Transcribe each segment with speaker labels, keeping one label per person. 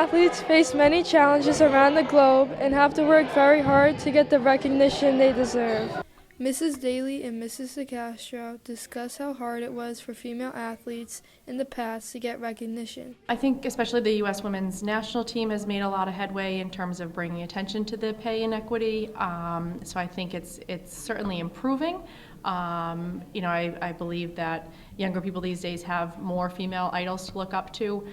Speaker 1: athletes face many challenges around the globe and have to work very hard to get the recognition they deserve. Mrs. Daly and Mrs. DeCastro discuss how hard it was for female athletes in the past to get recognition.
Speaker 2: I think especially the U.S. women's national team has made a lot of headway in terms of bringing attention to the pay inequity. So I think it's certainly improving. I believe that younger people these days have more female idols to look up to.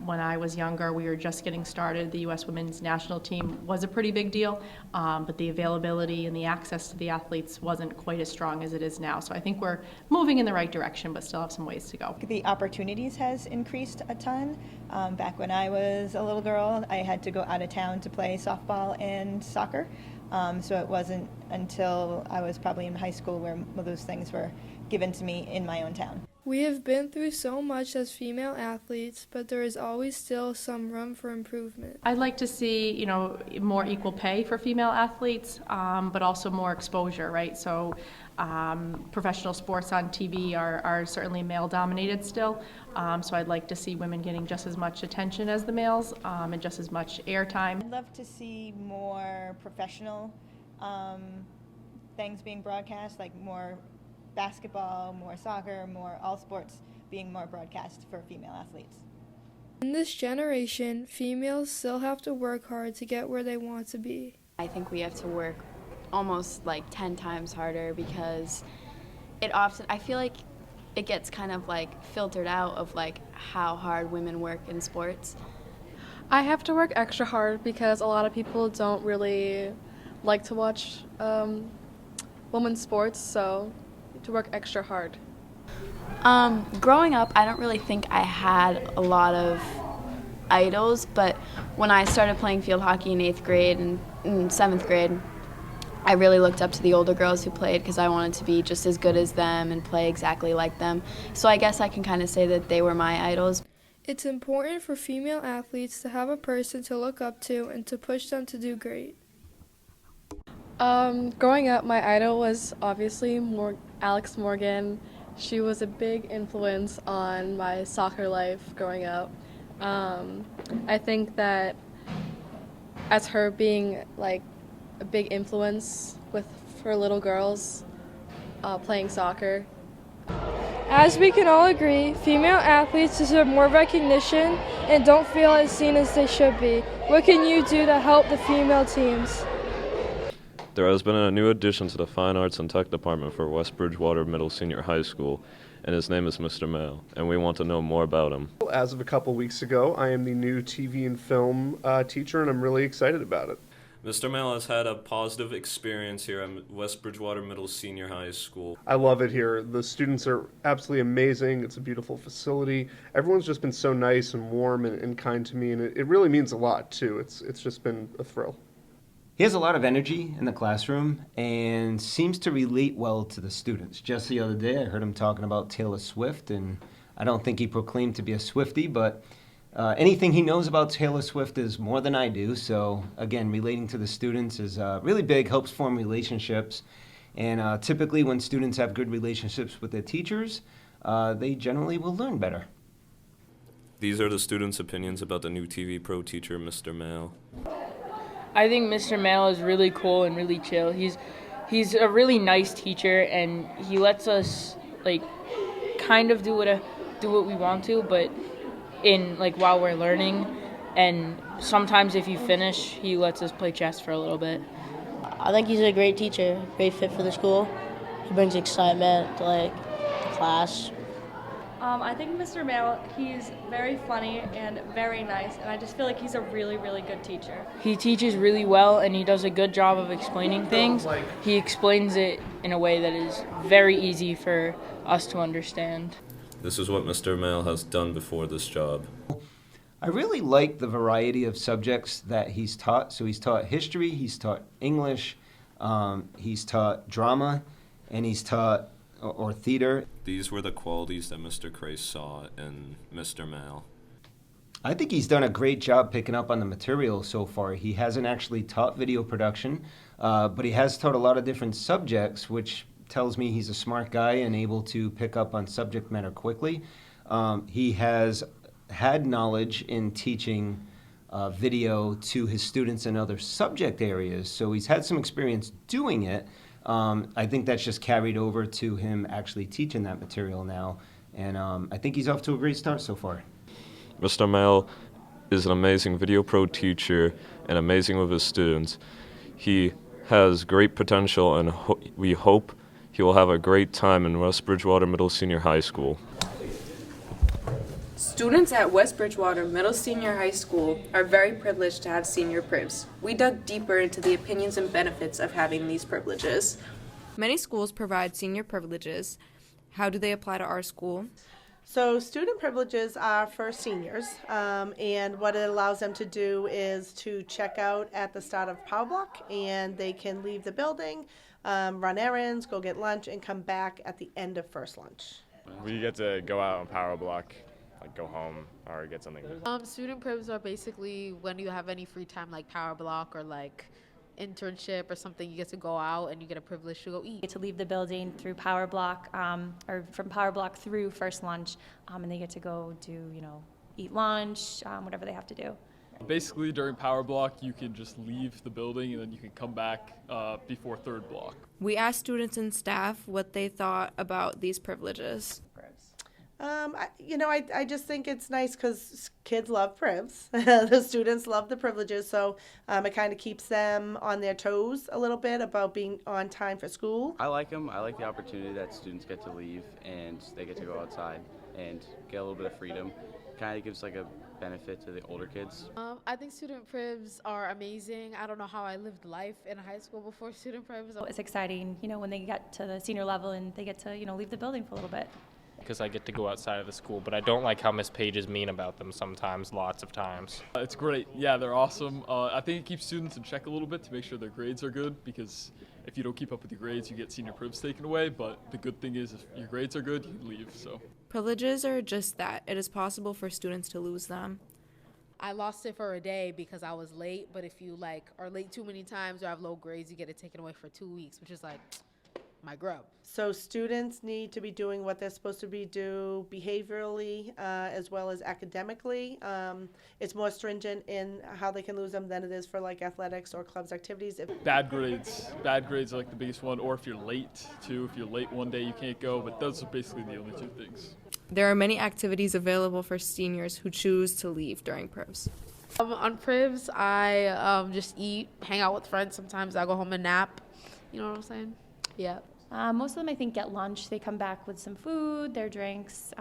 Speaker 2: When I was younger, we were just getting started. The U.S. women's national team was a pretty big deal, but the availability and the access to the athletes wasn't quite as strong as it is now. So I think we're moving in the right direction, but still have some ways to go.
Speaker 3: The opportunities has increased a ton. Back when I was a little girl, I had to go out of town to play softball and soccer. So it wasn't until I was probably in high school where those things were given to me in my own town.
Speaker 1: We have been through so much as female athletes, but there is always still some room for improvement.
Speaker 2: I'd like to see, more equal pay for female athletes, but also more exposure, right? So professional sports on TV are certainly male-dominated still. So I'd like to see women getting just as much attention as the males and just as much airtime.
Speaker 3: I'd love to see more professional things being broadcast, like more basketball, more soccer, more all sports being more broadcast for female athletes.
Speaker 1: In this generation, females still have to work hard to get where they want to be.
Speaker 4: I think we have to work almost like 10 times harder because I feel like it gets kind of like filtered out of like how hard women work in sports.
Speaker 5: I have to work extra hard because a lot of people don't really like to watch women's sports, so to work extra hard.
Speaker 4: Growing up, I don't really think I had a lot of idols, but when I started playing field hockey in 8th grade and in 7th grade, I really looked up to the older girls who played because I wanted to be just as good as them and play exactly like them. So I guess I can kind of say that they were my idols.
Speaker 1: It's important for female athletes to have a person to look up to and to push them to do great.
Speaker 5: Growing up, my idol was obviously Alex Morgan. She was a big influence on my soccer life growing up. I think that as her being like a big influence for little girls playing soccer.
Speaker 1: As we can all agree, female athletes deserve more recognition and don't feel as seen as they should be. What can you do to help the female teams?
Speaker 6: There has been a new addition to the Fine Arts and Tech Department for West Bridgewater Middle Senior High School, and his name is Mr. Mael, and we want to know more about him.
Speaker 7: As of a couple weeks ago, I am the new TV and film teacher, and I'm really excited about it.
Speaker 6: Mr. Mael has had a positive experience here at West Bridgewater Middle Senior High School.
Speaker 7: I love it here. The students are absolutely amazing. It's a beautiful facility. Everyone's just been so nice and warm and kind to me, and it really means a lot, too. It's just been a thrill.
Speaker 8: He has a lot of energy in the classroom and seems to relate well to the students. Just the other day, I heard him talking about Taylor Swift, and I don't think he proclaimed to be a Swiftie, but anything he knows about Taylor Swift is more than I do. So again, relating to the students is really big, helps form relationships. And typically when students have good relationships with their teachers, they generally will learn better.
Speaker 6: These are the students' opinions about the new TV Pro teacher, Mr. Mael.
Speaker 9: I think Mr. Mael is really cool and really chill. He's a really nice teacher, and he lets us like kind of do what we want to, but in like while we're learning. And sometimes if you finish, he lets us play chess for a little bit.
Speaker 10: I think he's a great teacher, great fit for the school. He brings excitement to like the class.
Speaker 5: I think Mr. Mael, he's very funny and very nice, and I just feel like he's a really, really good teacher.
Speaker 9: He teaches really well, and he does a good job of explaining things. He explains it in a way that is very easy for us to understand.
Speaker 6: This is what Mr. Mael has done before this job.
Speaker 8: I really like the variety of subjects that he's taught. So he's taught history, he's taught English, he's taught drama, and he's taught or theater.
Speaker 6: These were the qualities that Mr. Christ saw in Mr. Mael.
Speaker 8: I think he's done a great job picking up on the material so far. He hasn't actually taught video production, but he has taught a lot of different subjects, which tells me he's a smart guy and able to pick up on subject matter quickly. He has had knowledge in teaching video to his students in other subject areas, so he's had some experience doing it. I think that's just carried over to him actually teaching that material now, and I think he's off to a great start so far.
Speaker 6: Mr. Mael is an amazing video pro teacher and amazing with his students. He has great potential, and we hope he will have a great time in West Bridgewater Middle Senior High School.
Speaker 11: Students at West Bridgewater Middle Senior High School are very privileged to have Senior Privs. We dug deeper into the opinions and benefits of having these privileges. Many schools provide senior privileges. How do they apply to our school?
Speaker 12: So student privileges are for seniors, and what it allows them to do is to check out at the start of Power Block, and they can leave the building, run errands, go get lunch, and come back at the end of first lunch.
Speaker 13: We get to go out on Power Block, like go home or get something.
Speaker 14: Student privs are basically when you have any free time, like Power Block or like internship or something, you get to go out and you get a privilege to go eat.
Speaker 15: You get to leave the building through Power Block, or from Power Block through first lunch, and they get to go do, eat lunch, whatever they have to do.
Speaker 16: Basically, during Power Block, you can just leave the building and then you can come back before third block.
Speaker 11: We asked students and staff what they thought about these privileges.
Speaker 12: I just think it's nice because kids love privs. The students love the privileges, so it kind of keeps them on their toes a little bit about being on time for school.
Speaker 17: I like them. I like the opportunity that students get to leave and they get to go outside and get a little bit of freedom. Kind of gives like a benefit to the older kids.
Speaker 14: I think student privs are amazing. I don't know how I lived life in high school before student privs.
Speaker 15: It's exciting, when they get to the senior level and they get to, leave the building for a little bit.
Speaker 18: Because I get to go outside of the school, but I don't like how Miss Page is mean about them sometimes, lots of times.
Speaker 16: It's great. Yeah, they're awesome. I think it keeps students in check a little bit to make sure their grades are good, because if you don't keep up with your grades, you get senior privs taken away. But the good thing is if your grades are good, you can leave. So
Speaker 11: Privileges are just that. It is possible for students to lose them.
Speaker 14: I lost it for a day because I was late, but if you are late too many times or have low grades, you get it taken away for 2 weeks, which is my grub.
Speaker 12: So students need to be doing what they're supposed to be do behaviorally as well as academically. It's more stringent in how they can lose them than it is for athletics or clubs activities.
Speaker 16: bad grades are like the biggest one, or if you're late too. If you're late one day, you can't go. But those are basically the only two things.
Speaker 11: There are many activities available for seniors who choose to leave during privs.
Speaker 14: On privs, I just eat, hang out with friends. Sometimes I go home and nap. You know what I'm saying? Yeah.
Speaker 15: Most of them, I think, get lunch. They come back with some food, their drinks.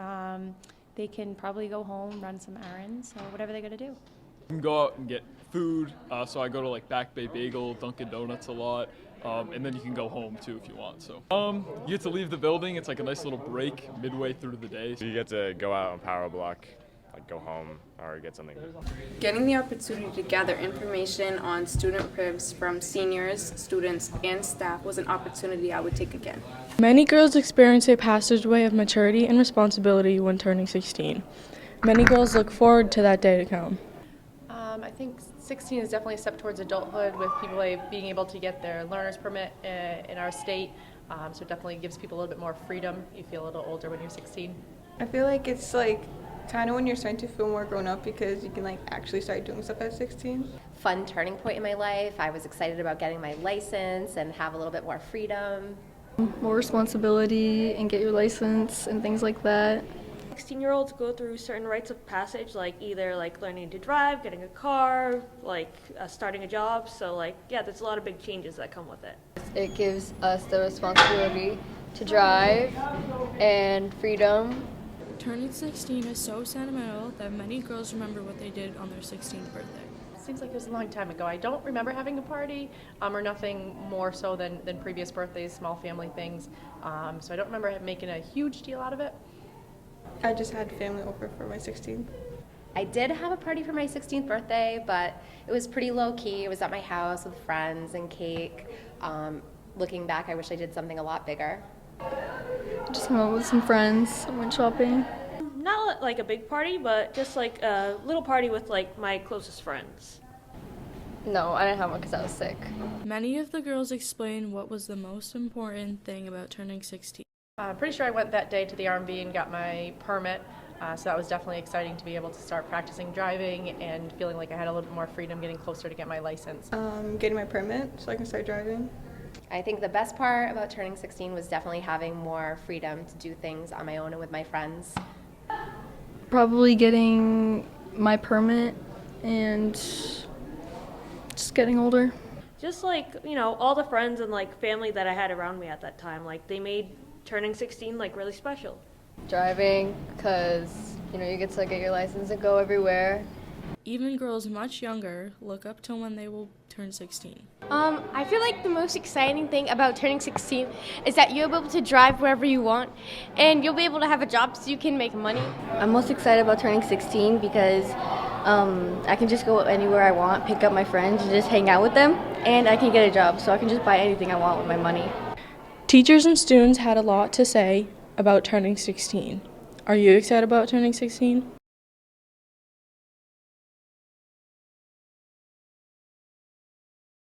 Speaker 15: They can probably go home, run some errands, or whatever they got to do.
Speaker 16: You can go out and get food. So I go to Back Bay Bagel, Dunkin' Donuts a lot. And then you can go home too if you want. So you get to leave the building. It's like a nice little break midway through the day.
Speaker 13: You get to go out on Power Block, go home or get something.
Speaker 11: Getting the opportunity to gather information on student privs from seniors, students, and staff was an opportunity I would take again.
Speaker 1: Many girls experience a passageway of maturity and responsibility when turning 16. Many girls look forward to that day to come.
Speaker 2: I think 16 is definitely a step towards adulthood, with people being able to get their learner's permit in our state. So it definitely gives people a little bit more freedom. You feel a little older when you're 16.
Speaker 19: I feel like it's kind of when you're starting to feel more grown up, because you can actually start doing stuff at 16.
Speaker 20: Fun turning point in my life. I was excited about getting my license and have a little bit more freedom.
Speaker 21: More responsibility and get your license and things like that.
Speaker 22: 16-year-olds go through certain rites of passage, either learning to drive, getting a car, starting a job. So there's a lot of big changes that come with it.
Speaker 23: It gives us the responsibility to drive and freedom.
Speaker 1: Turning 16 is so sentimental that many girls remember what they did on their 16th birthday.
Speaker 2: Seems like it was a long time ago. I don't remember having a party or nothing more so than previous birthdays, small family things. So I don't remember making a huge deal out of it.
Speaker 19: I just had family over for my 16th.
Speaker 20: I did have a party for my 16th birthday, but it was pretty low-key. It was at my house with friends and cake. Looking back, I wish I did something a lot bigger.
Speaker 21: Just hung out with some friends, went shopping.
Speaker 22: Not a big party, but just a little party with my closest friends.
Speaker 21: No, I didn't have one because I was sick.
Speaker 1: Many of the girls explain what was the most important thing about turning 16.
Speaker 2: I'm pretty sure I went that day to the RMV and got my permit. So that was definitely exciting to be able to start practicing driving and feeling like I had a little bit more freedom getting closer to get my license.
Speaker 19: Getting my permit so I can start driving.
Speaker 20: I think the best part about turning 16 was definitely having more freedom to do things on my own and with my friends.
Speaker 21: Probably getting my permit and just getting older.
Speaker 22: Just like, you know, all the friends and like family that I had around me at that time, like they made turning 16 like really special.
Speaker 23: Driving, because, you know, you get to get your license and go everywhere.
Speaker 3: Even girls much younger look up to when they will turn 16.
Speaker 4: I feel like the most exciting thing about turning 16 is that you'll be able to drive wherever you want, and you'll be able to have a job so you can make money.
Speaker 23: I'm most excited about turning 16 because I can just go anywhere I want, pick up my friends, and just hang out with them, and I can get a job, so I can just buy anything I want with my money.
Speaker 7: Teachers and students had a lot to say about turning 16. Are you excited about turning 16?